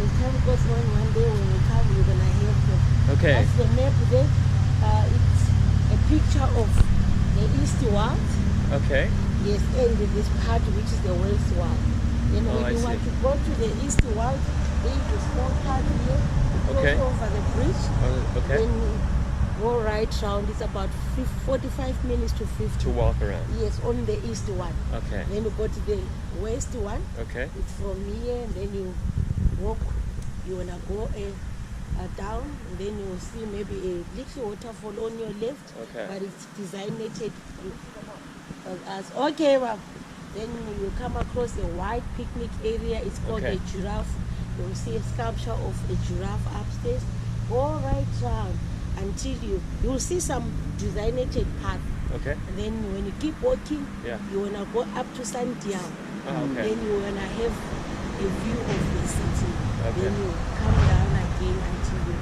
As time goes on, one day when we come, we're gonna have them. Okay. That's the map there. It's a picture of the East Ward. Okay. Yes, and this part which is the West Ward. Then Oh, when I you see. want to go to the East Ward, there is a small part here. Okay. Cross over the bridge. Okay. Then go right round. It's about 45 minutes to 50. To walk around. Yes, on the East one. Okay. Then you go to the West one. Okay. It's from here, and then you walk. You wanna go down, and then you will see maybe a little waterfall on your left. Okay. But it's designated as okay. Well, then you come across a wide picnic area. It's called Okay. a giraffe. You will see a sculpture of a giraffe upstairs. Go right round until you will see some designated path. Okay. And then when you keep walking, Yeah. you wanna go up to Santiago. Oh, okay. Then you wanna have a view of the city. Okay. Then you come down again until you.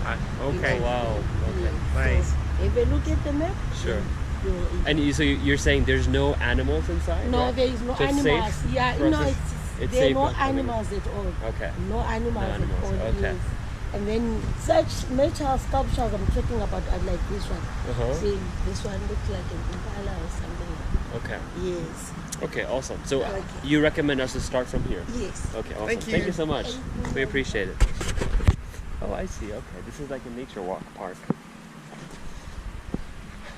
Okay. Oh, wow. Okay. Nice. So, have a look at the map. Sure. You- And so you're saying there's no animals inside? no, right? there is no So it's animals. safe Yeah, for us no, to- it's there safe are no not coming in? animals at all. Okay. No animals, No animals, at all. okay. Yes. And then such metal sculptures I'm talking about are like this one. Uh-huh. See, this one looks like an impala or something. Okay. Yes. Okay, awesome. So Okay. you recommend us to start from here? Yes. Okay, awesome. Thank Thank you. you so much. Thank you. We appreciate it. Oh, I see. Okay, this is like a nature walk park.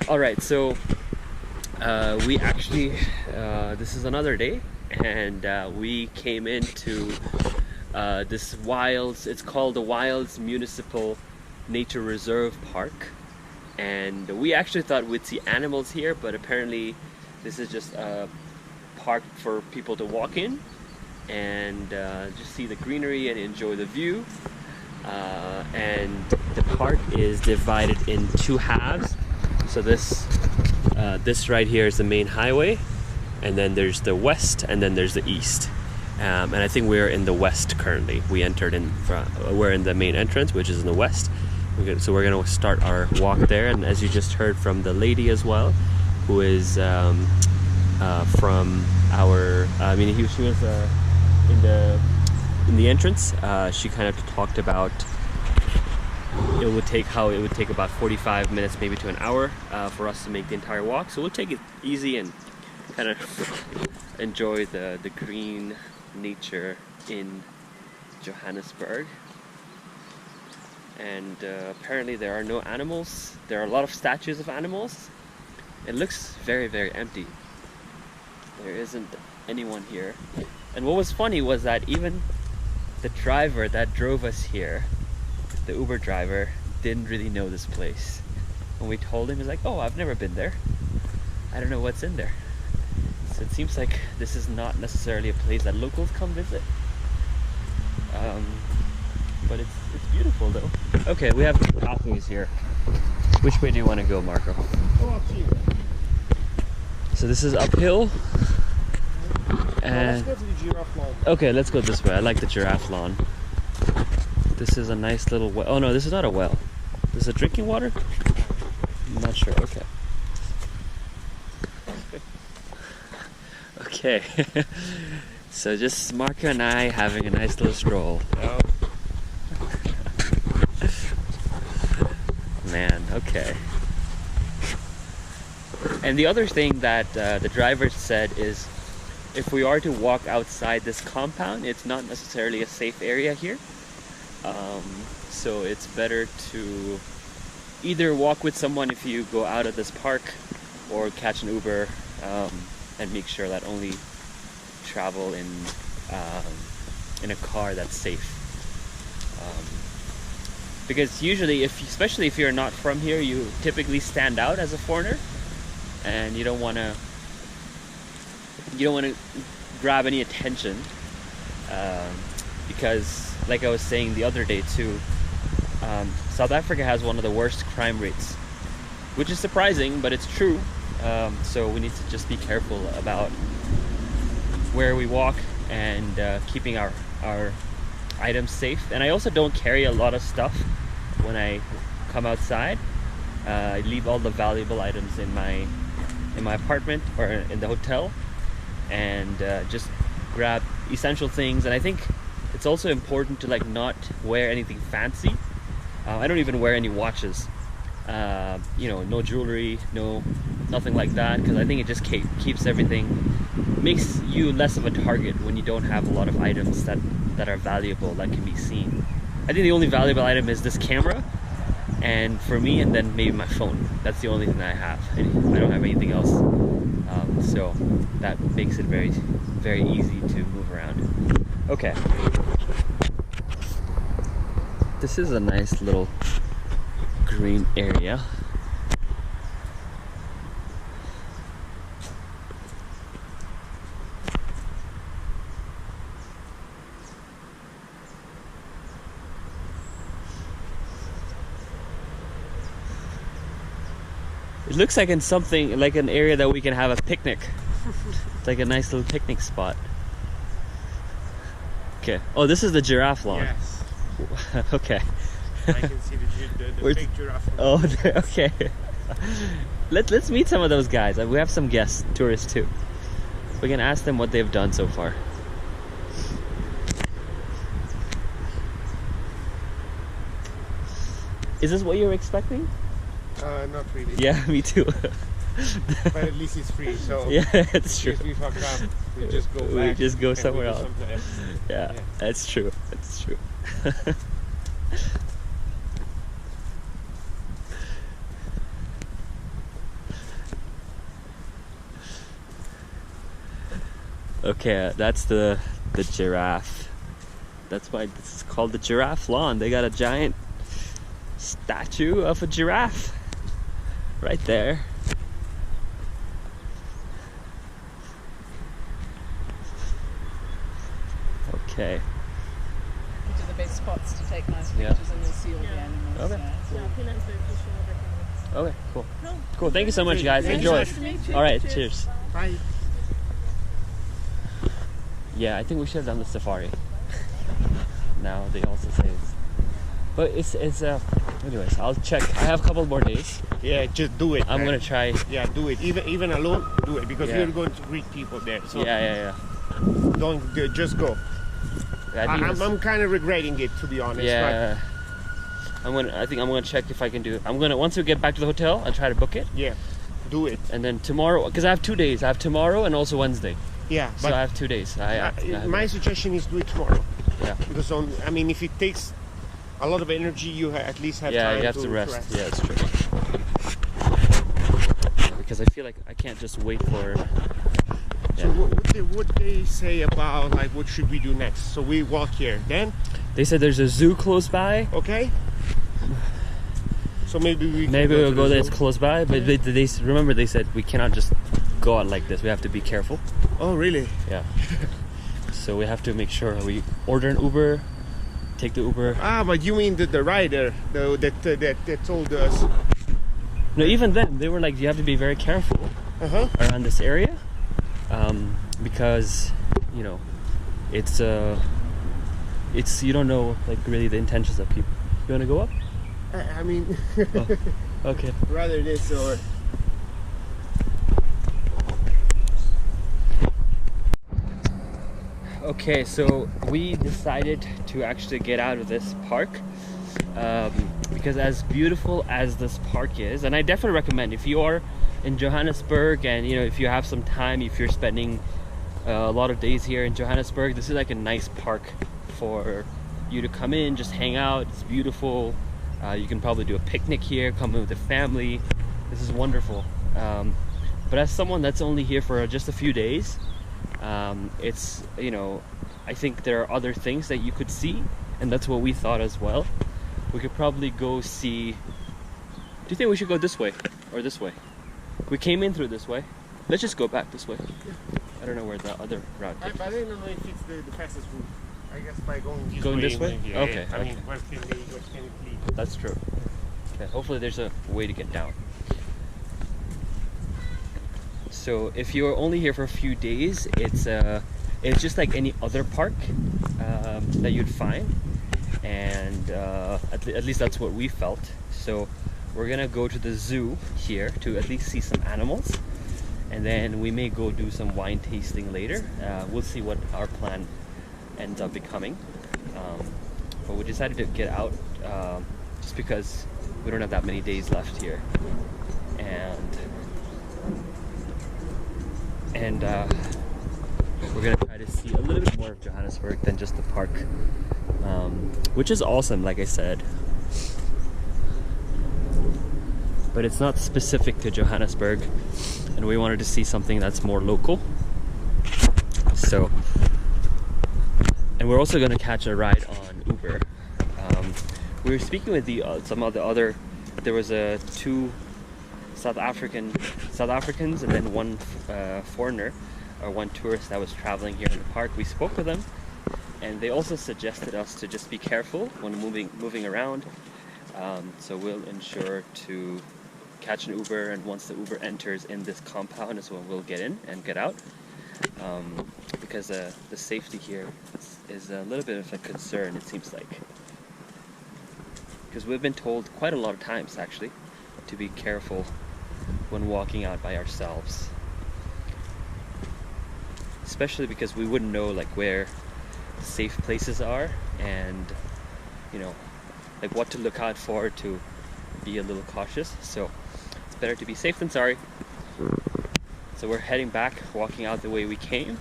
All right, so we actually, this is another day, and we came into this Wilds, it's called the Wilds Municipal Nature Reserve Park. And we actually thought we'd see animals here, but apparently this is just a park for people to walk in and just see the greenery and enjoy the view. And the park is divided in two halves. So this right here is the main highway, and then there's the west, and then there's the east. And I think we're in the west currently. We entered in we're in the main entrance, which is in the west. So we're gonna start our walk there, and as you just heard from the lady as well, who is from our, she was in the entrance. She kind of talked about it would take about 45 minutes, maybe to an hour, for us to make the entire walk. So we'll take it easy and kind of enjoy the green nature in Johannesburg. And apparently there are no animals. There are a lot of statues of animals. It looks very, very empty. There isn't anyone here. And what was funny was that even the driver that drove us here, the Uber driver, didn't really know this place. When we told him, he's like, oh, I've never been there. I don't know what's in there. So it seems like this is not necessarily a place that locals come visit. But it's beautiful though. Okay, we have two pathways here. Which way do you want to go, Marco? So this is uphill. Let's go to the giraffe lawn. Okay, let's go this way. I like the giraffe lawn. This is a nice little well. Oh no, this is not a well. This is a drinking water? I'm not sure. Okay. Okay. So just Marco and I having a nice little stroll. No. Man, okay. And the other thing that the driver said is, if we are to walk outside this compound, it's not necessarily a safe area here. So it's better to either walk with someone if you go out of this park, or catch an Uber, and make sure that only travel in a car that's safe. Because usually, especially if you're not from here, you typically stand out as a foreigner, and you don't want to grab any attention, because, like I was saying the other day too, South Africa has one of the worst crime rates, which is surprising, but it's true. So we need to just be careful about where we walk and keeping our items safe. And I also don't carry a lot of stuff when I come outside. I leave all the valuable items in my apartment or in the hotel, and just grab essential things. And I think it's also important to like not wear anything fancy. I don't even wear any watches. You know, no jewelry, nothing like that, because I think it just keeps everything, makes you less of a target when you don't have a lot of items that are valuable, that can be seen. I think the only valuable item is this camera, and for me, and then maybe my phone. That's the only thing that I have. I don't have anything else. So that makes it very, very easy to move around. Okay. This is a nice little green area. It looks like in something like an area that we can have a picnic. It's like a nice little picnic spot. Okay. Oh, this is the giraffe lawn. Yes. Okay. I can see the big giraffe. Oh, okay. Let's meet some of those guys. We have some guests, tourists too. We can ask them what they've done so far. Is this what you were expecting? Not really. Yeah, me too. But at least it's free, so yeah, it's true. if we fuck up, we just go back. We just go and somewhere we do else. something else. Yeah, that's true. That's true. Okay, that's the giraffe. That's why this is called the giraffe lawn. They got a giant statue of a giraffe right there. Okay. Which are the best spots to take nice Yeah. pictures, and you'll see all the animals. Okay. Yeah. Okay, cool. Cool. Thank you so much, guys. Thanks. Enjoy. Nice to meet you. All right, cheers. Bye. Yeah, I think we should have done the safari. Now they also say it's, but it's anyways, I'll check. I have a couple more days. Yeah, just do it. I'm man. gonna try. Yeah, do it. Even alone, do it because Yeah. you're going to greet people there. So Yeah. don't just go. I'm kind of regretting it, to be honest. Yeah. I think I'm gonna check if I can do it. Once we get back to the hotel, I'll try to book it. But yeah, do it. And then tomorrow, because I have 2 days. I have tomorrow and also Wednesday. Yeah, So but I have 2 days. my suggestion is do it tomorrow. Yeah. Because if it takes a lot of energy, you at least have Yeah, time you have to rest. Yeah, it's true. Because I feel like I can't just wait for. So what they say about like what should we do next? So we walk here, then They said there's a zoo close by. okay. So maybe We'll to go the there. It's zoo. close by, but remember they said we cannot just go out like this. We have to be careful. Oh really? Yeah. So we have to make sure we order an Uber, take the Uber. Ah, but you mean the rider that told us? No, even then they were like, you have to be very careful around this area, because it's you don't know like really the intentions of people. You want to go up? I mean, Okay. rather this or. Okay, so we decided to actually get out of this park because as beautiful as this park is, and I definitely recommend if you are in Johannesburg and if you have some time, if you're spending a lot of days here in Johannesburg, this is like a nice park for you to come in, just hang out. It's beautiful. You can probably do a picnic here, come in with a family. This is wonderful. But as someone that's only here for just a few days, it's I think there are other things that you could see, and that's what we thought as well. We could probably go see. Do you think we should go this way or this way? We came in through this way. Let's just go back this way. I don't know where the other route takes. But I don't know if it's the fastest route. I guess by going Going this way? Yeah, Okay, I mean, okay. where can it lead? That's true. Okay, hopefully there's a way to get down. So if you're only here for a few days, it's just like any other park that you'd find, and at least that's what we felt. So we're gonna go to the zoo here to at least see some animals, and then we may go do some wine tasting later. We'll see what our plan ends up becoming. But we decided to get out just because we don't have that many days left here, and we're gonna try to see a little bit more of Johannesburg than just the park, which is awesome, like I said. But it's not specific to Johannesburg, and we wanted to see something that's more local. So, and we're also going to catch a ride on Uber. We were speaking with some of the other. There was two South Africans, and then one foreigner or one tourist that was traveling here in the park. We spoke with them, and they also suggested us to just be careful when moving around. So we'll ensure to catch an Uber, and once the Uber enters in this compound is when we'll get in and get out, because the safety here is a little bit of a concern, it seems like, because we've been told quite a lot of times actually to be careful when walking out by ourselves, especially because we wouldn't know like where the safe places are, and you know, like what to look out for, to be a little cautious. So it's better to be safe than sorry. So we're heading back, walking out the way we came,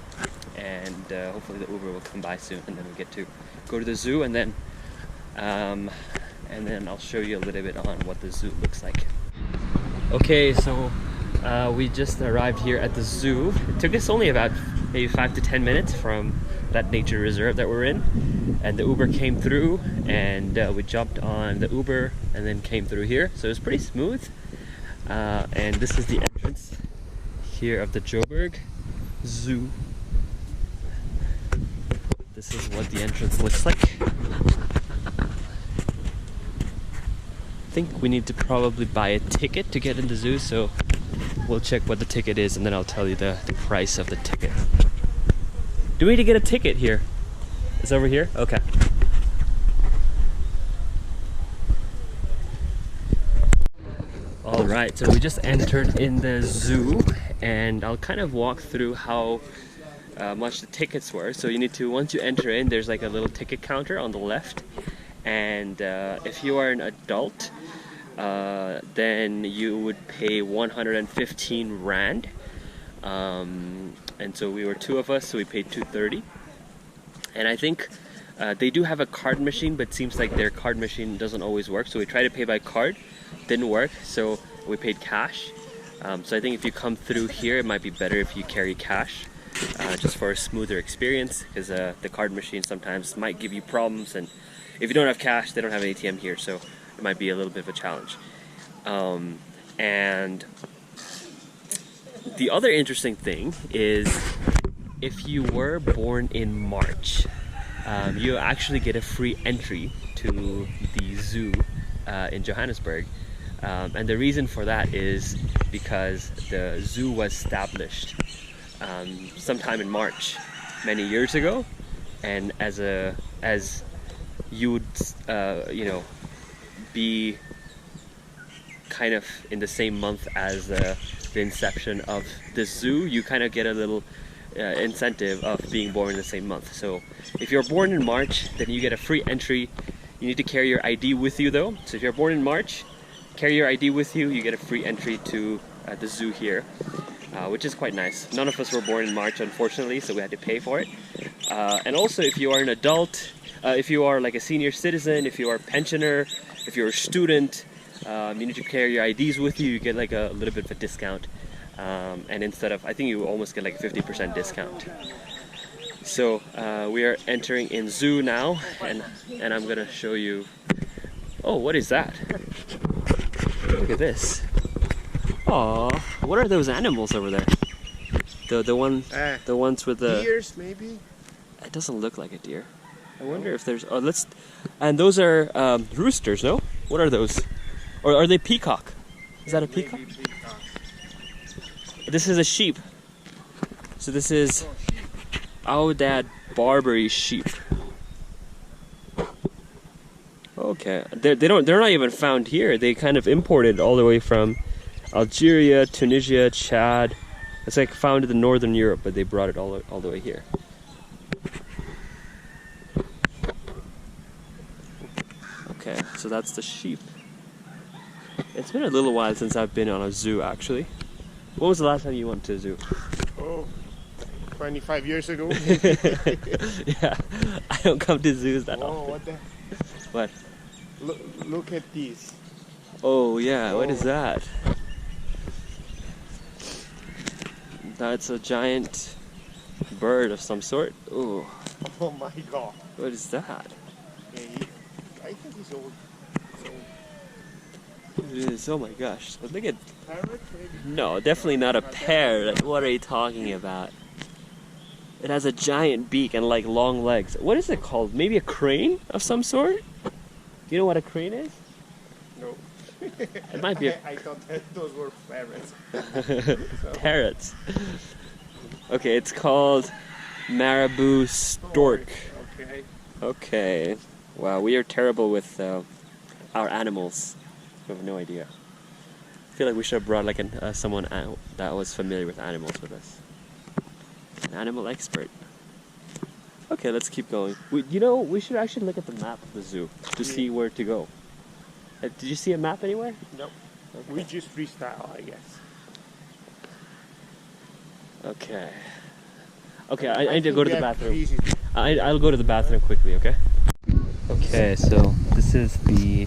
and hopefully the Uber will come by soon, and then we'll get to go to the zoo, and then I'll show you a little bit on what the zoo looks like. Okay, so we just arrived here at the zoo. It took us only about maybe 5 to 10 minutes from that nature reserve that we're in, and the Uber came through, and we jumped on the Uber and then came through here, so it was pretty smooth. And this is the entrance here of the Joburg ZOO. This is what the entrance looks like. I think we need to probably buy a ticket to get in the zoo, so we'll check what the ticket is, and then I'll tell you the price of the ticket. Do we need to get a ticket here? It's over here? Okay. Alright, so we just entered in the zoo, and I'll kind of walk through how much the tickets were. So you need to, once you enter in, there's like a little ticket counter on the left, and if you are an adult, then you would pay 115 Rand. And so we were two of us, so we paid 230. And I think they do have a card machine, but it seems like their card machine doesn't always work. So we tried to pay by card, didn't work, so we paid cash. So I think if you come through here, it might be better if you carry cash, just for a smoother experience, because the card machine sometimes might give you problems, and if you don't have cash, they don't have an ATM here, so it might be a little bit of a challenge. And the other interesting thing is, if you were born in March, you actually get a free entry to the zoo in Johannesburg. And the reason for that is because the zoo was established sometime in March many years ago, and as you would you know, be kind of in the same month as the inception of the zoo, you kind of get a little incentive of being born in the same month. So if you're born in March, then you get a free entry. You need to carry your ID with you though. So if you're born in March, carry your ID with you, you get a free entry to the zoo here, which is quite nice. None of us were born in March, unfortunately, so we had to pay for it. And also, if you are an adult, if you are like a senior citizen, if you are a pensioner, if you're a student, you need to carry your IDs with you, you get like a little bit of a discount. And instead of, I think you almost get like a 50% discount. So we are entering in zoo now, and I'm gonna show you. Oh, what is that? Look at this. Aw, what are those animals over there? The ones with the deers, maybe. It doesn't look like a deer. I wonder if there's. Oh, and those are roosters, no? What are those? Or are they peacock? Is that a peacock? This is a sheep. So this is Aoudad Barbary sheep. Okay, they're not even found here. They kind of imported all the way from Algeria, Tunisia, Chad. It's like found in northern Europe, but they brought it all the way here. Okay, so that's the sheep. It's been a little while since I've been on a zoo, actually. When was the last time you went to a zoo? Oh, 25 years ago. Yeah, I don't come to zoos that Oh, often. what the? What? Look at these. Oh yeah, what is Oh. that? That's a giant bird of some sort. Oh, Oh my god. what is that? Yeah, I think he's old. So, It is, oh my gosh. Look at, parrot maybe? no, definitely not a parrot. What are you talking about? It has a giant beak and like long legs. What is it called? Maybe a crane of some sort? You know what a crane is? No. It might be a I thought that those were parrots. So, parrot. Okay, it's called marabou stork. Okay. Okay. Wow, we are terrible with our animals. We have no idea. I feel like we should have brought like someone out that was familiar with animals with us. An animal expert. Okay, let's keep going. We should actually look at the map of the zoo to see where to go. Did you see a map anywhere? No. Okay. We just freestyle, I guess. Okay. Okay, I need to go to the bathroom. Easy. I'll go to the bathroom quickly, okay? Okay, so this is the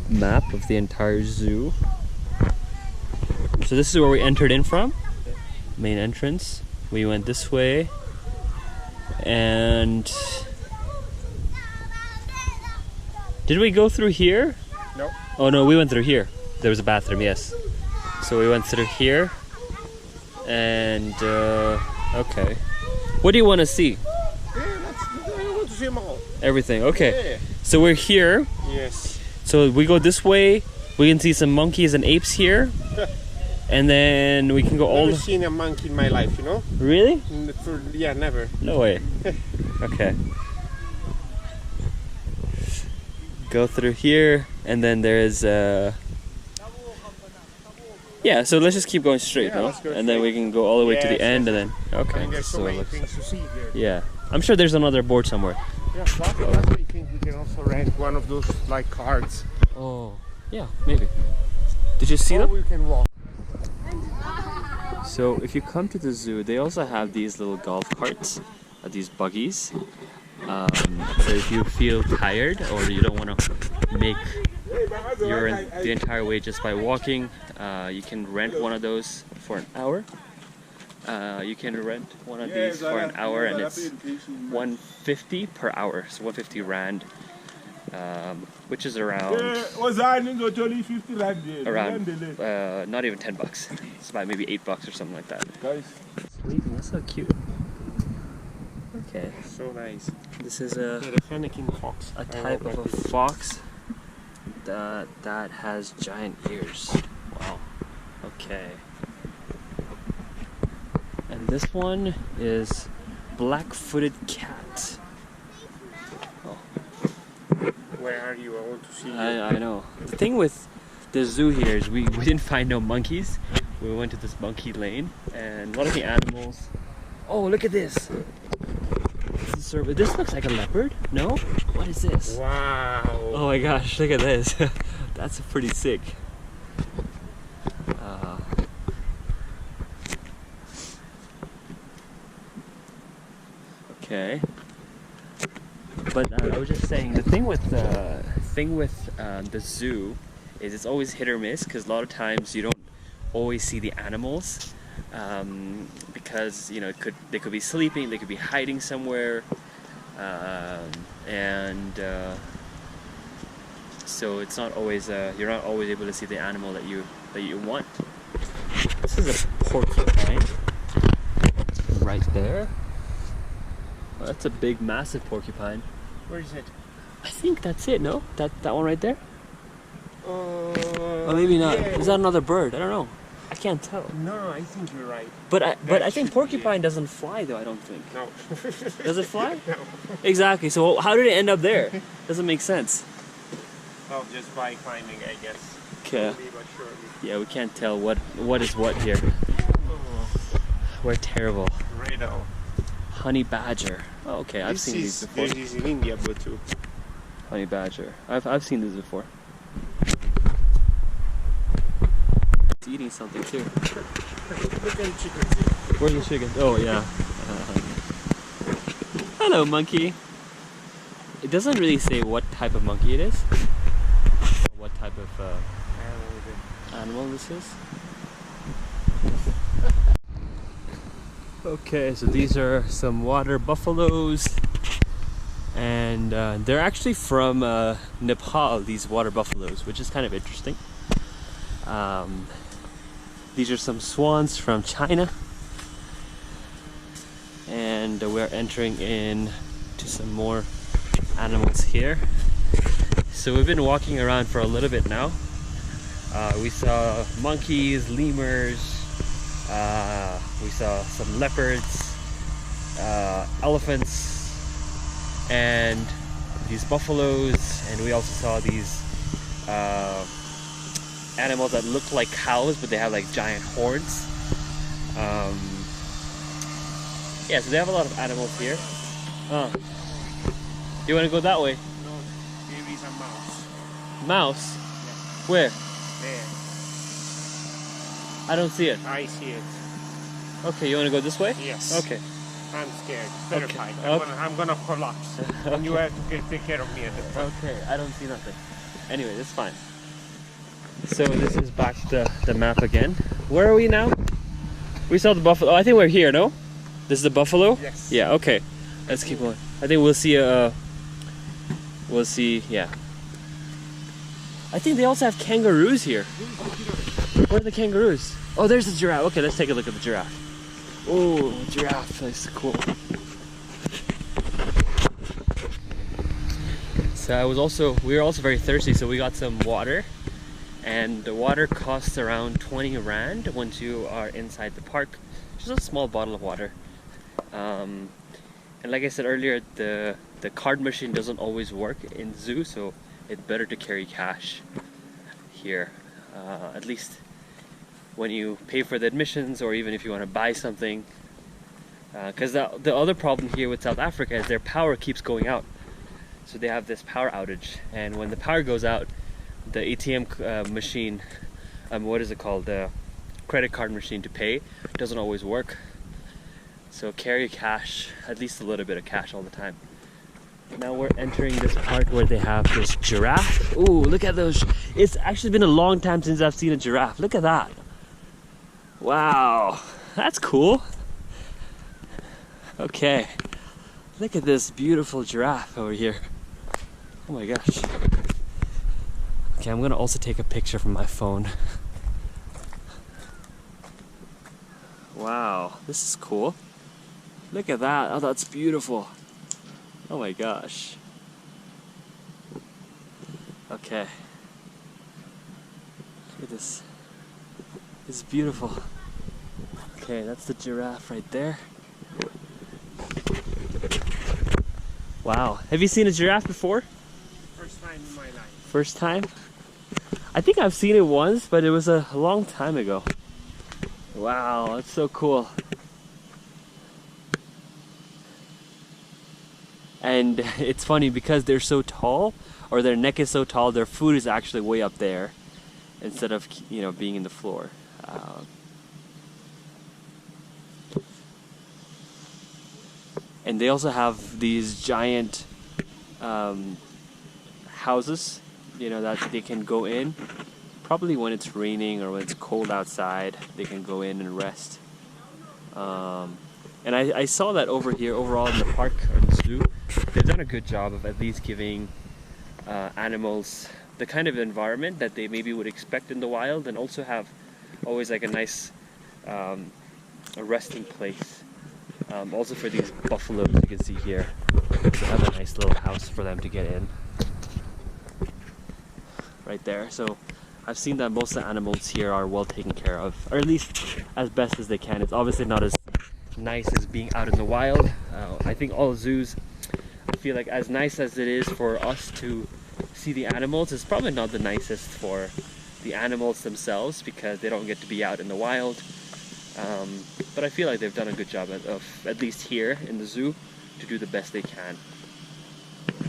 map of the entire zoo. So this is where we entered in from. Main entrance. We went this way. And did we go through here? No. Oh no, we went through here. There was a bathroom, yes. So we went through here. And okay. What do you want to see? Yeah, I want to see them all. Everything. Okay. Yeah. So we're here. Yes. So we go this way. We can see some monkeys and apes here. And then we can go all Never the... seen a monkey in my life, you know? Really? Yeah, never. No way. Okay. Go through here, and then there's yeah, so let's just keep going straight, Yeah, no? let's go And then straight. we can go all the way to the Yes, end, yes, and then... Okay. And there's so many let's- things to see here. Yeah. I'm sure there's another board somewhere. Yeah, plus I think we can also rent one of those like cards. Oh. Yeah, maybe. Did you see Or them? we can walk. So if you come to the zoo, they also have these little golf carts, these buggies. So if you feel tired or you don't want to make the entire way just by walking, you can rent one of those for an hour. You can rent one of these for an hour, and it's 150 per hour, so 150 rand, which is around not even 10 bucks. It's about maybe 8 bucks or something like that. Sleeping, that's so cute. Okay, So nice. this is Yeah, the Fennekin fox. a I type love of a that. fox that has giant ears. Wow. Okay. And this one is black-footed cat. Oh, Where are you? I want to see you. I know. The thing with the zoo here is we didn't find no monkeys. We went to this monkey lane, and a lot of the animals. Oh, look at this. This looks like a leopard. No? What is this? Wow. Oh my gosh, look at this. That's pretty sick. Okay. But I was just saying, the thing with the zoo is it's always hit or miss, because a lot of times you don't always see the animals, because they could be sleeping, they could be hiding somewhere, and so it's not always you're not always able to see the animal that you want. This is a porcupine right there. Oh, that's a big, massive porcupine. Where is it? I think that's it. No, that one right there. Oh, Or maybe not. yeah. Is that another bird? I don't know. I can't tell. No, I think you're right. But I That think should be porcupine doesn't fly though. I don't think. No. Does it fly? No. Exactly. So how did it end up there? Doesn't make sense. Oh, just by climbing, I guess. Okay. Slowly but surely. Yeah, we can't tell what is what here. Oh, We're terrible. Rado. Honey badger. Oh, okay, I've seen these before. This is in India, but too. Oh honey badger. I've seen this before. It's eating something too. Where's the chicken? Oh yeah. Hello, monkey. It doesn't really say what type of monkey it is. Or what type of animal this is. Okay, so these are some water buffaloes, and they're actually from Nepal, these water buffaloes, which is kind of interesting. These are some swans from China, and we're entering in to some more animals here. So we've been walking around for a little bit now. We saw monkeys, lemurs, we saw some leopards, elephants, and these buffaloes, and we also saw these animals that look like cows, but they have like giant horns. Yeah, so they have a lot of animals here. You want to go that way? No, there is a mouse. Mouse? Yeah. Where? There. I don't see it. I see it. Okay, you want to go this way? Yes. Okay. I'm scared. Better Okay. fight. Okay. I'm gonna collapse. And you have to take care of me at the front. Okay, I don't see nothing. Anyway, that's fine. So this is back to the map again. Where are we now? We saw the buffalo. Oh, I think we're here, no? This is the buffalo? Yes. Yeah, okay. Let's keep going. I think we'll see yeah. I think they also have kangaroos here. Where are the kangaroos? Oh, there's the giraffe. Okay, let's take a look at the giraffe. Oh, giraffe. That's cool. So we were also very thirsty, so we got some water. And the water costs around 20 rand once you are inside the park. Just a small bottle of water. And like I said earlier, the card machine doesn't always work in zoo, so it's better to carry cash here. At least when you pay for the admissions, or even if you want to buy something. Because the other problem here with South Africa is their power keeps going out. So they have this power outage, and when the power goes out, the ATM machine, what is it called? The credit card machine to pay doesn't always work. So carry cash, at least a little bit of cash all the time. Now we're entering this part where they have this giraffe. Ooh, look at those. It's actually been a long time since I've seen a giraffe. Look at that. Wow, that's cool. Okay, look at this beautiful giraffe over here. Oh my gosh. Okay, I'm gonna also take a picture from my phone. Wow, this is cool. Look at that. Oh, that's beautiful. Oh my gosh. Okay. Look at this. This is beautiful. Okay, that's the giraffe right there. Wow. Have you seen a giraffe before? First time in my life. First time? I think I've seen it once, but it was a long time ago. Wow, that's so cool. And it's funny because they're so tall, or their neck is so tall, their food is actually way up there instead of, you know, being in the floor. And they also have these giant houses, you know, that they can go in. Probably when it's raining or when it's cold outside, they can go in and rest. And I saw that over here, overall in the park or the zoo, they've done a good job of at least giving animals the kind of environment that they maybe would expect in the wild, and also have always like a nice a resting place. Also for these buffaloes, you can see here, they have a nice little house for them to get in. Right there. So I've seen that most of the animals here are well taken care of, or at least as best as they can. It's obviously not as nice as being out in the wild. I think all zoos, I feel like as nice as it is for us to see the animals, it's probably not the nicest for the animals themselves, because they don't get to be out in the wild. But I feel like they've done a good job of at least here in the zoo, to do the best they can.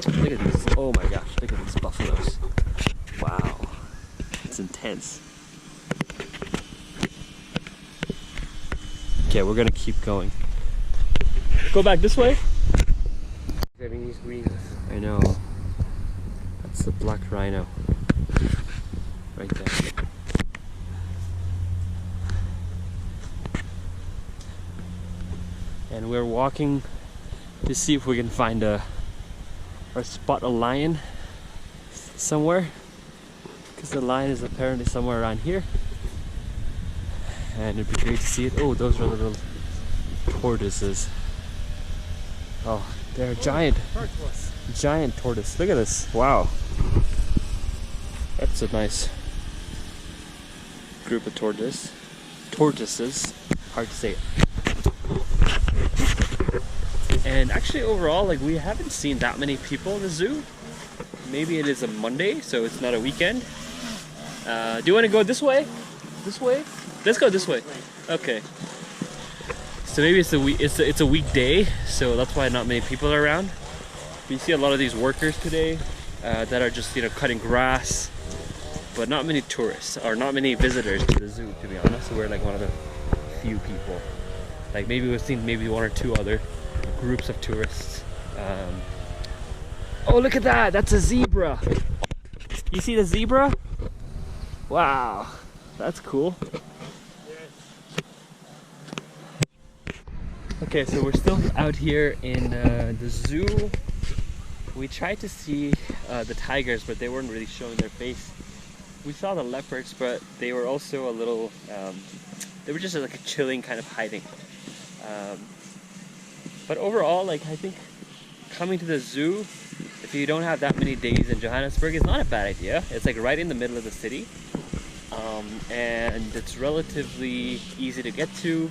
Look at these. Oh my gosh, look at these buffaloes. Wow. It's intense. Okay, we're gonna keep going. Go back this way. Having these greens. I know. That's the black rhino. Right there. And we're walking to see if we can find or spot a lion somewhere, because the lion is apparently somewhere around here, and it'd be great to see it. Oh, those are little tortoises. Oh, they're giant tortoise. Look at this. Wow, that's a nice group of tortoises. Hard to say it. And actually overall, like, we haven't seen that many people in the zoo. Maybe it is a Monday, so it's not a weekend. Do you want to go this way? This way? Let's go this way. Okay. So maybe it's a weekday, so that's why not many people are around. We see a lot of these workers today that are just, you know, cutting grass, but not many tourists or not many visitors to the zoo, to be honest. We're like one of the few people. Like, maybe we've seen maybe one or two other groups of tourists. Oh, look at that! That's a zebra! You see the zebra? Wow, that's cool. Okay, so we're still out here in the zoo. We tried to see the tigers, but they weren't really showing their face. We saw the leopards, but they were also a little, they were just like a chilling kind of hiding. But overall, like, I think coming to the zoo, if you don't have that many days in Johannesburg, is not a bad idea. It's like right in the middle of the city, and it's relatively easy to get to,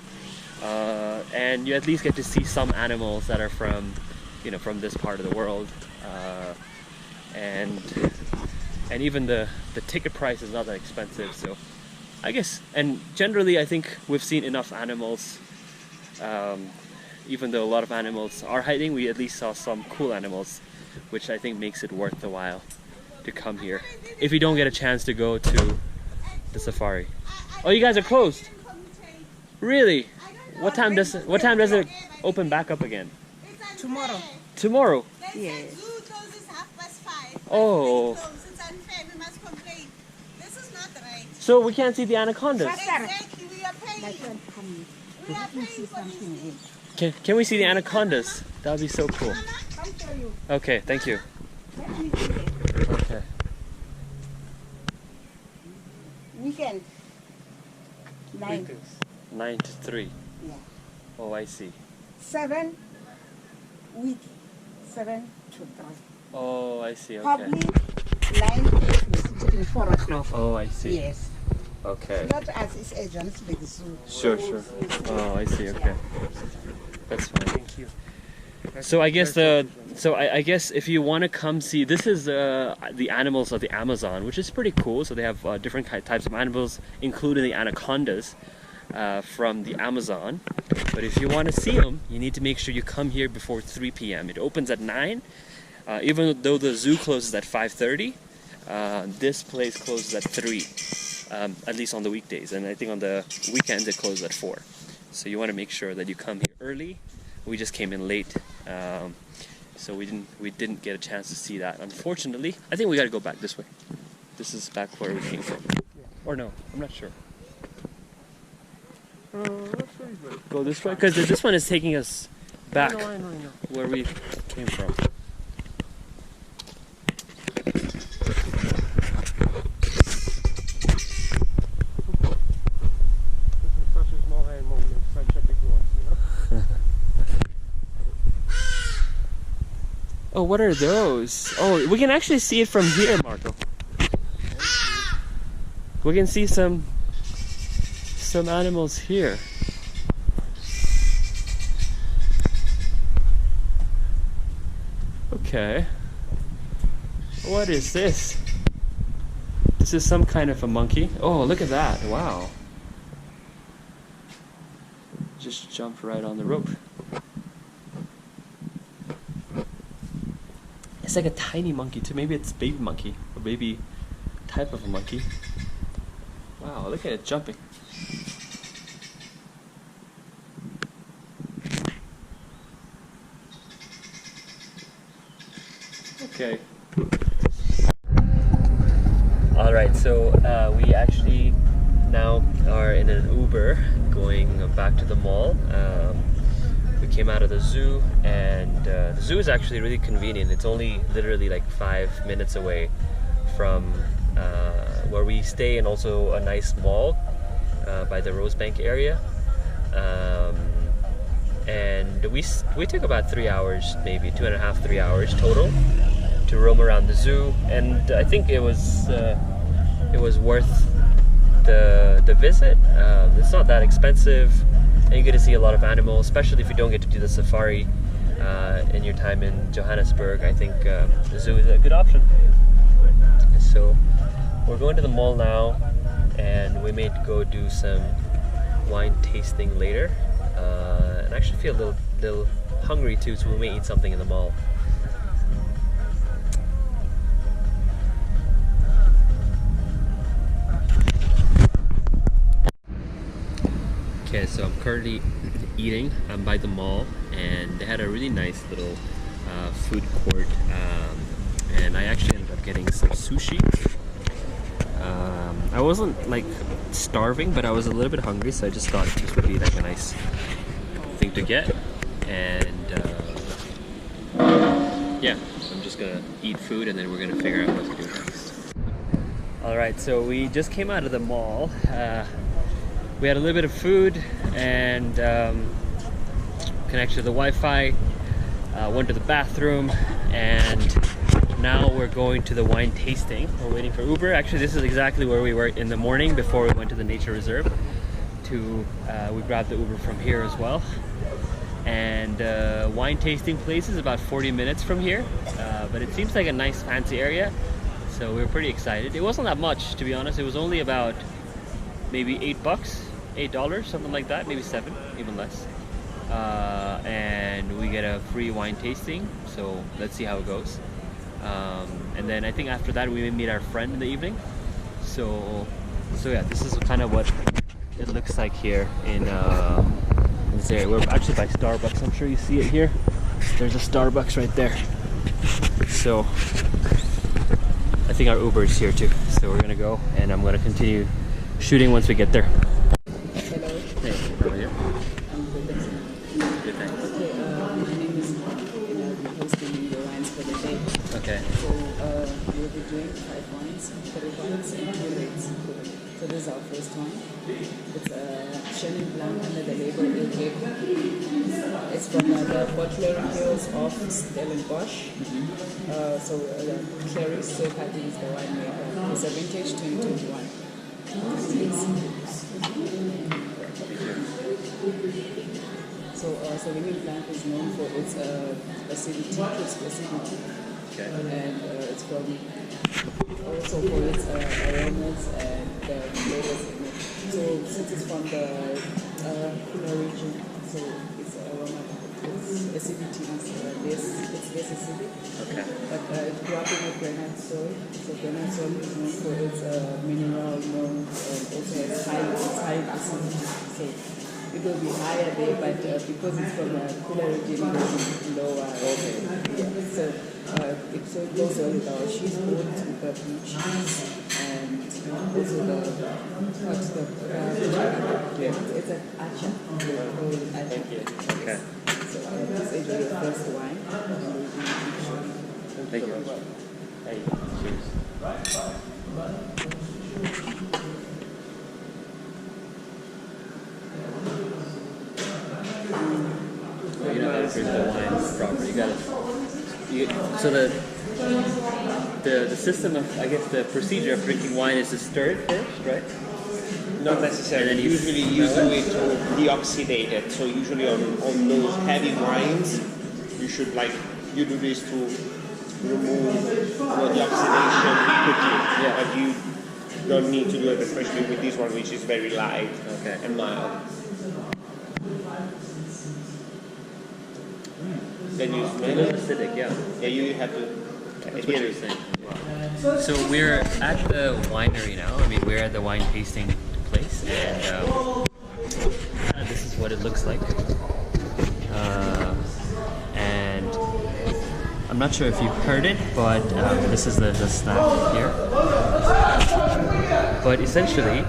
and you at least get to see some animals that are from, you know, from this part of the world, and even the ticket price is not that expensive. So I guess, and generally I think we've seen enough animals. Even though a lot of animals are hiding, we at least saw some cool animals, which I think makes it worth the while to come here if you don't get a chance to go to the safari. Oh, you guys are closed? Really? What time does it open back up again? Tomorrow. Tomorrow? Yes. The zoo closes 5:05. Oh. It's unfair. We must complain. This is not right. So we can't see the anacondas. Exactly. We are paying. We are paying for this. Can we see the anacondas? That would be so cool. Okay, thank you. Okay. Weekend. 9. 9 to 3. Yeah. Oh, I see. 7. Week. 7 to 3. Oh, I see. Okay. Public. 9 to 4 o'clock. Oh, I see. Yes. Okay. Not as it's a Johannesburg zoo. Sure. Oh, I see. Okay. That's fine. Thank you. So I guess I guess if you want to come see, this is the animals of the Amazon, which is pretty cool. So they have different types of animals, including the anacondas from the Amazon. But if you want to see them, you need to make sure you come here before 3 p.m. It opens at 9. Even though the zoo closes at 5:30, this place closes at 3. At least on the weekdays, and I think on the weekends it closes at 4. So you want to make sure that you come here early. We just came in late, so we didn't get a chance to see that, unfortunately. I think we got to go back this way. This is back where we came from, or no? I'm not sure. Go this way, because this one is taking us back I know. where we came from. Such a small animal makes such a big noise, you know? Oh, what are those? Oh, we can actually see it from here, Marco. We can see some animals here. Okay. What is this? This is some kind of a monkey. Oh, look at that. Wow. Just jumped right on the rope. It's like a tiny monkey too. Maybe it's baby monkey or baby type of a monkey. Wow, look at it jumping. Okay. Alright, so we actually now are in an Uber going back to the mall. We came out of the zoo, and the zoo is actually really convenient. It's only literally like 5 minutes away from where we stay, and also a nice mall by the Rosebank area. And we took about 3 hours, maybe 2.5, 3 hours total to roam around the zoo, and I think it was worth the visit. It's not that expensive, and you get to see a lot of animals, especially if you don't get to do the safari in your time in Johannesburg. I think the zoo is a good option. So we're going to the mall now, and we may go do some wine tasting later. And I actually feel a little hungry too, so we may eat something in the mall. Okay, so I'm currently eating. I'm by the mall, and they had a really nice little food court, and I actually ended up getting some sushi. I wasn't like starving, but I was a little bit hungry, so I just thought this would be like a nice thing to get. And yeah, I'm just gonna eat food, and then we're gonna figure out what to do next. Alright, so we just came out of the mall. We had a little bit of food and connected to the Wi-Fi, went to the bathroom, and now we're going to the wine tasting. We're waiting for Uber. Actually, this is exactly where we were in the morning before we went to the nature reserve. We grabbed the Uber from here as well. And wine tasting place is about 40 minutes from here, but it seems like a nice fancy area, so we were pretty excited. It wasn't that much, to be honest. It was only about maybe $8, something like that, maybe 7, even less. And we get a free wine tasting, so let's see how it goes. And then I think after that we may meet our friend in the evening. So yeah, this is kind of what it looks like here in this area. We're actually by Starbucks. I'm sure you see it here. There's a Starbucks right there. So I think our Uber is here too. So we're gonna go, and I'm gonna continue shooting once we get there. Hello. Hey, how are you? I'm good. Good, thanks. Okay, my name is Mark, and I'll be hosting the wines for the day. Okay. So we'll be doing 5 wines, 3 wines, and 2 reds. So this is our first one. It's a Chenin Blanc under the label Il Greco. It's from the bottling hills of Stellenbosch. So Clarice Sokati is the winemaker. It's a vintage 2021. So Sauvignon Blanc is known for its acidity, crisp acidity, and it's from also for its aromas and flavors in it. So since it's from the cooler region, so its aroma, its acidity is less acidic. Okay. But it grew up in a granite soil. So granite soil is known for its mineral known, and also has high acidity. So it will be higher there, but because it's from a cooler region, it will be lower. Okay. Yeah. So it goes well with our cheese board, with the blue cheese, and also what's the it's an acha. Thank you. Okay. So please enjoy your first wine. Thank you. Hey, cheers. So you know how to drink the wine properly. So the system of, I guess the procedure of drinking wine is to stir it first, right? Not necessarily. And then Usually you do it to deoxidate it. So usually on those heavy wines, you do this to remove the oxidation quickly. Yeah. But you don't need to do it, especially with this one, which is very light and mild. Then you A smell little it. acidic, yeah. Yeah, you have to That's what you were saying. Wow. So we're at the winery now. I mean, we're at the wine tasting place, and this is what it looks like. And I'm not sure if you've heard it, but this is the snack here. But essentially,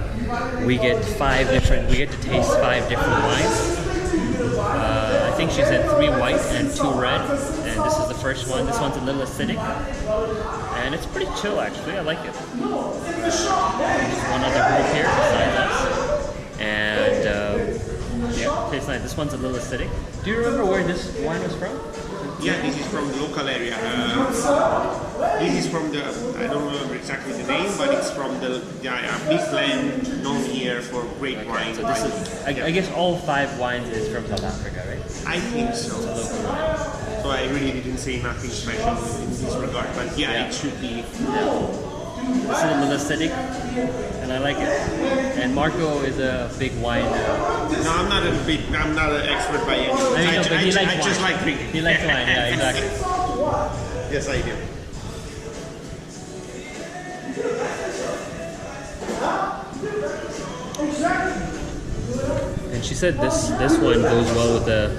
we get to taste 5 different wines. I think she said 3 white and 2 red, and this is the first one. This one's a little acidic, and it's pretty chill actually. I like it. There's one other group here besides us, and yeah, tastes nice. This one's a little acidic. Do you remember where this wine was from? Yeah, this is from the local area. This is from the, I don't remember exactly the name, but it's from the big land known here for great wine. So this is, I guess all 5 wines is from South Africa, right? I think so. It's a local wine. So I really didn't say nothing special in this regard, but yeah. It should be. This is a little acidic, and I like it. And Marco is a big wine. No, I'm not an expert by any means. I just like drinking. He likes wine, yeah, exactly. Yes, I do. And she said this one goes well with the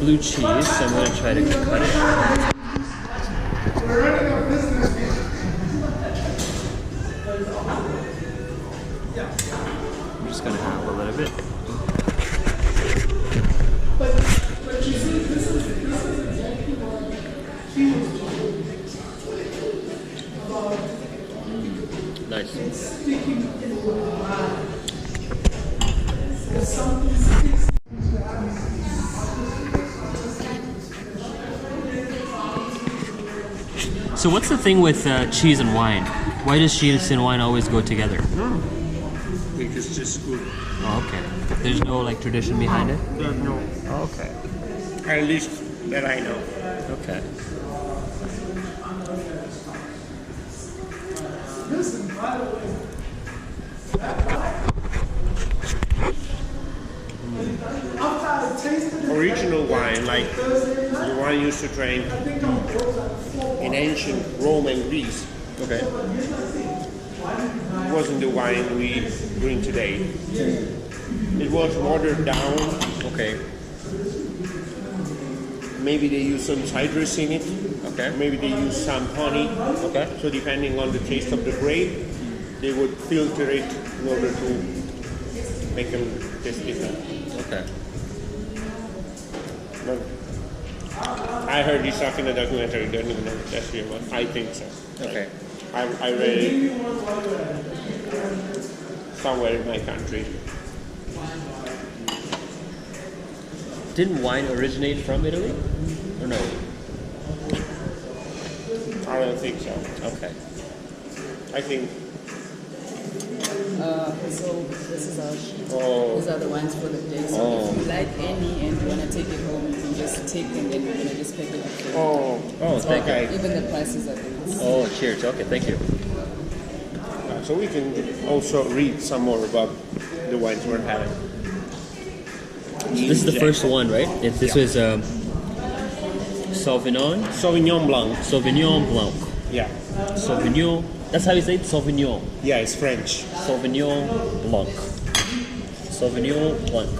blue cheese, so I'm going to try to cut it. I'm just going to have a little bit. Nice. So what's the thing with cheese and wine? Why does cheese and wine always go together? No, it's just good. Oh, okay. There's no like tradition behind it? No. Oh, okay. At least that I know. Okay. Original wine, like the wine used to drink in ancient Rome and Greece. Okay. It wasn't the wine we drink today. It was watered down. Okay. Maybe they use some citrus in it. Okay. Maybe they use some honey. Okay. So depending on the taste of the grape, they would filter it in order to make them taste different. Okay. But I heard this stuff in a documentary. Don't even know if that's real, but I think so. Okay. I read it somewhere in my country. Didn't wine originate from Italy? Or no? I don't think so. Okay. I think. So this is our sheet. Oh. These are the wines for the day. So if you like any and you want to take it home, you can just take them and we're going to just pack it up for you. Oh, thank you. Even the prices are there. Oh, cheers. Okay, thank you. So we can also read some more about the wines we're having. This is the first one, right? This was Sauvignon Blanc. Sauvignon Blanc. Yeah. Sauvignon. That's how you say it? Sauvignon. Yeah, it's French. Sauvignon Blanc. Sauvignon Blanc.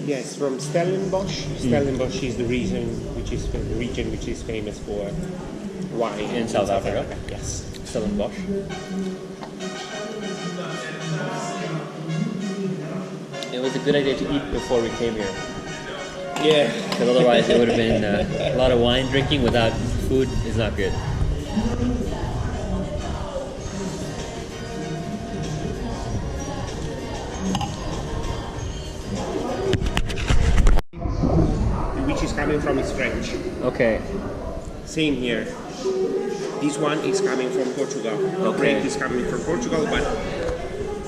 Yes, from Stellenbosch. Stellenbosch is the region which is famous for wine In South Africa? Yes. Stellenbosch. It was a good idea to eat before we came here. Yeah. Because otherwise it would have been a lot of wine drinking without food is not good. Which is coming from is French. Okay. Same here. This one is coming from Portugal. The Okay. grape is coming from Portugal, but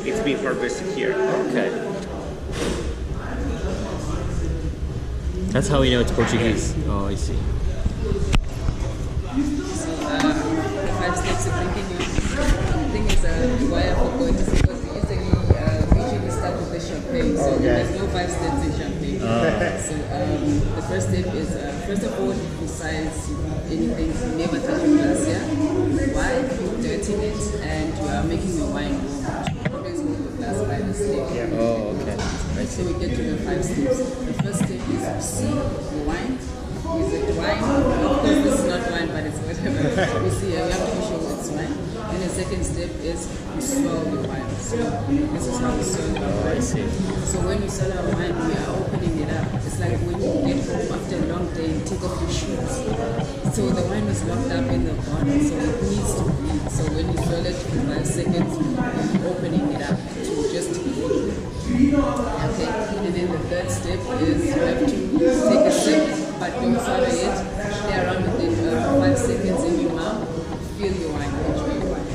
it's been harvested here. Okay. That's how we know it's Portuguese. Oh, I see. The 5 steps of drinking the thing is why I forgot is because we usually start with the champagne, so there's no 5 steps in champagne. So the first step is first of all, besides anything, never touch a glass. Yeah, why? You're dirtying it and you are making your wine warm. Always hold the glass by the step. Yeah. Oh, okay. I So see. we get to the 5 steps. The first step is to see the wine. Is it wine? Of course, this is not wine, but it's whatever. We see, we have to be sure it's wine. And the second step is to swirl the wine. So this is how we swirl our Oh, I wine. see. So when we swirl our wine, we are opening it up. It's like when you get home after a long day, you take off your shoes. So the wine was locked up in the bottle, so it needs to breathe. So when you swirl it for 5 seconds, you're opening it up to just breathe. Okay, and then the third step is you have to take a sip, but don't swallow it. Stay around within 5 seconds in your mouth. Feel your wine, enjoy your wine.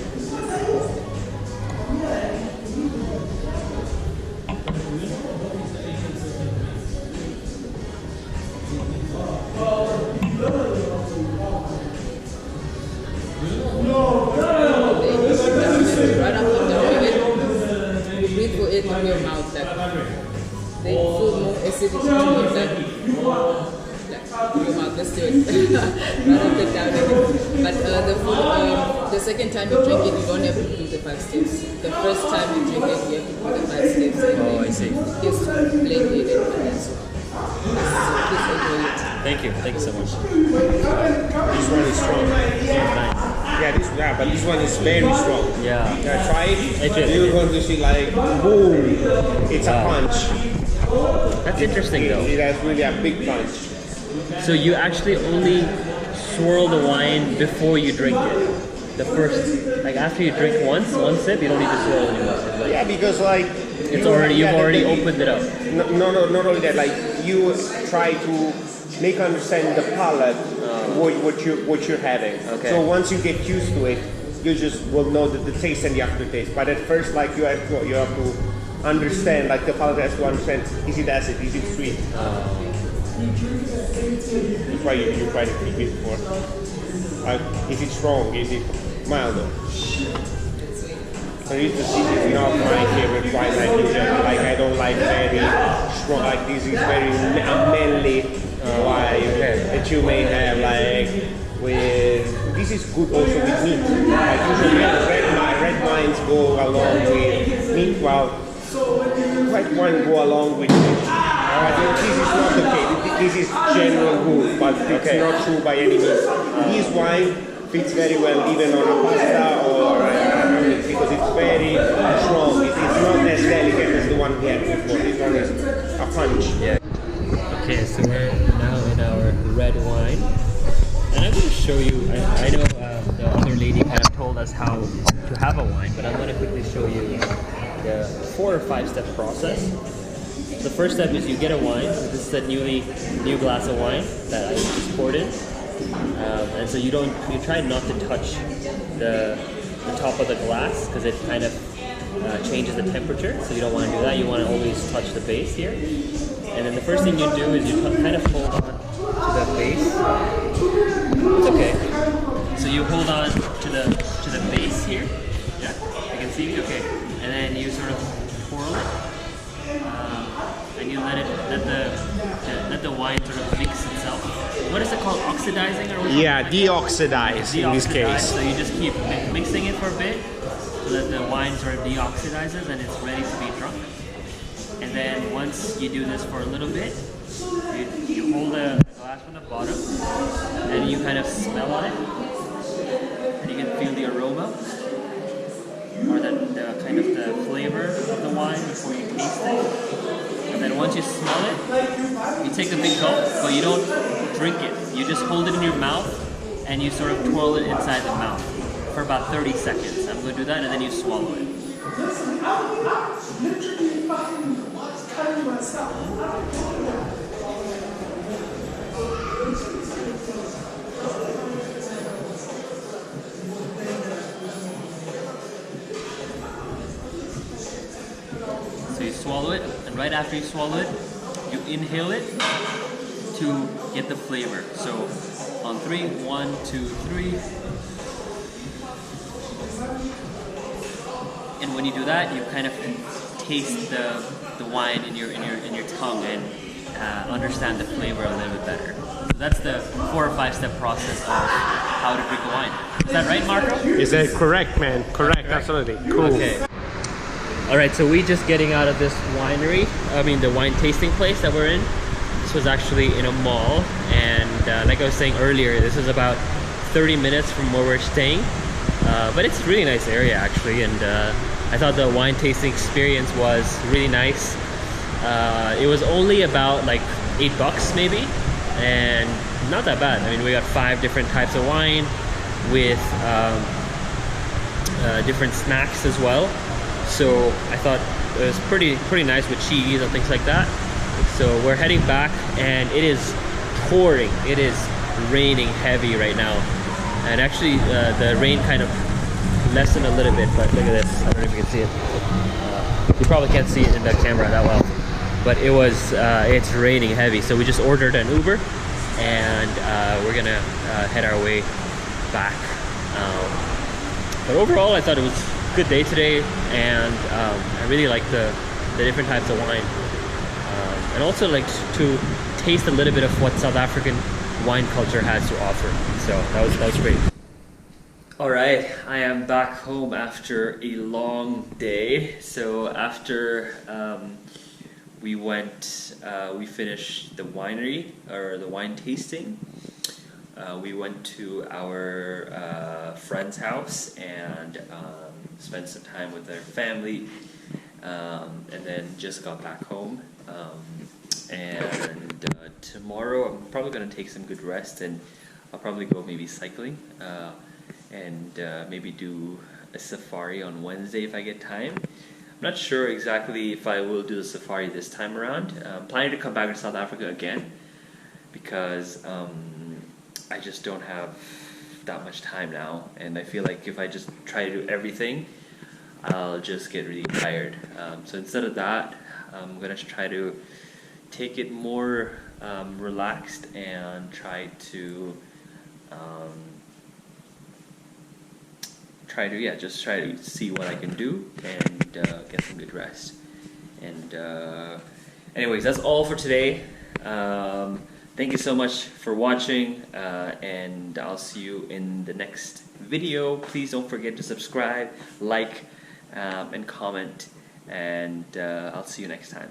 Right up and down with it. Breathe for it in your mouth. They feel more acidity in your mouth. Let's do it. Right up and down with it. But the second time you drink it, you don't have to do the 5 steps. The first time you drink it, you have to do the 5 steps. Oh, I see. Just blend it and that's all. So please enjoy it. Thank you. Thank you so much. This one is strong. Nice. Yeah, but this one is very strong. Yeah. Yeah, try it. I did. You're going to see like boom. It's a punch. That's interesting though. It has really a big punch. So you actually only swirl the wine before you drink it. The first, like after you drink one sip, you don't need to swirl anymore. It's like, Yeah, because like it's already, you've already opened it up. No, not only that. Like you try to make understand the palate what you're having. Okay. So once you get used to it, you just will know the taste and the aftertaste. But at first, like you have to understand. Like the palate has to understand: is it acid? Is it sweet? That's why you try to keep it for. Is it strong? Is it mild? So this is not my favorite wine. Like I don't like very strong. Like this is very manly wine that you may have like with. This is good also with meat. Like usually red wines go along with meat, while white wine go along with meat. This is not okay. This is general rule, but it's not true by any means. This wine fits very well even on a pasta or because it's very strong. It's not as delicate as the one we had before. This one is a punch. Yeah. Okay, so we're now in our red wine, and I'm going to show you. I know the other lady kind of told us how to have a wine, but I'm going to quickly show you the 4 or 5 step process. The first step is you get a wine. This is a new glass of wine that I just poured in, and so you try not to touch the top of the glass because it kind of changes the temperature. So you don't want to do that. You want to always touch the base here. And then the first thing you do is you kind of hold on to the base. It's okay. So you hold on to the base here. Yeah, you can see. Okay, and then you sort of twirl it. And you let the wine sort of mix itself. What is it called? Oxidizing or what? Yeah, deoxidize in this case. So you just keep mixing it for a bit so that the wine sort of deoxidizes and it's ready to be drunk. And then once you do this for a little bit, you hold the glass from the bottom and you kind of smell on it, and you can feel the aroma or the kind of the flavor of the wine before you taste it. And then once you smell it, you take a big gulp, but you don't drink it. You just hold it in your mouth and you sort of twirl it inside the mouth for about 30 seconds. I'm going to do that, and then you swallow it. you swallow it, and right after you swallow it, you inhale it to get the flavor. So on 3, 1, 2, 3. And when you do that, you kind of taste the wine in your tongue and understand the flavor a little bit better. So that's the 4 or 5 step process of how to drink a wine. Is that right, Marco? Is that correct, man? Correct, absolutely. Cool. Okay. All right, so we just getting out of this winery. I mean, the wine tasting place that we're in. This was actually in a mall, and like I was saying earlier, this is about 30 minutes from where we're staying. But it's a really nice area actually, and I thought the wine tasting experience was really nice. It was only about like $8 maybe, and not that bad. I mean, we got 5 different types of wine with different snacks as well. So I thought it was pretty nice with cheese and things like that. So we're heading back, and it is pouring. It is raining heavy right now, and actually the rain kind of lessened a little bit. But look at this. I don't know if you can see it. You probably can't see it in the camera that well, but it was it's raining heavy. So we just ordered an Uber, and we're gonna head our way back. But overall, I thought it was a good day today, and I really like the different types of wine, and also like to taste a little bit of what South African wine culture has to offer. So that was great. All right, I am back home after a long day. So after we finished the winery, or the wine tasting. We went to our friend's house and spent some time with their family, and then just got back home. And tomorrow I'm probably going to take some good rest, and I'll probably go maybe cycling, and maybe do a safari on Wednesday if I get time. I'm not sure exactly if I will do the safari this time around. I'm planning to come back to South Africa again, because I just don't have that much time now, and I feel like if I just try to do everything, I'll just get really tired. So instead of that, I'm gonna try to take it more relaxed and try to see what I can do and get some good rest. And anyways, that's all for today. Thank you so much for watching, and I'll see you in the next video. Please don't forget to subscribe, like, and comment, and I'll see you next time.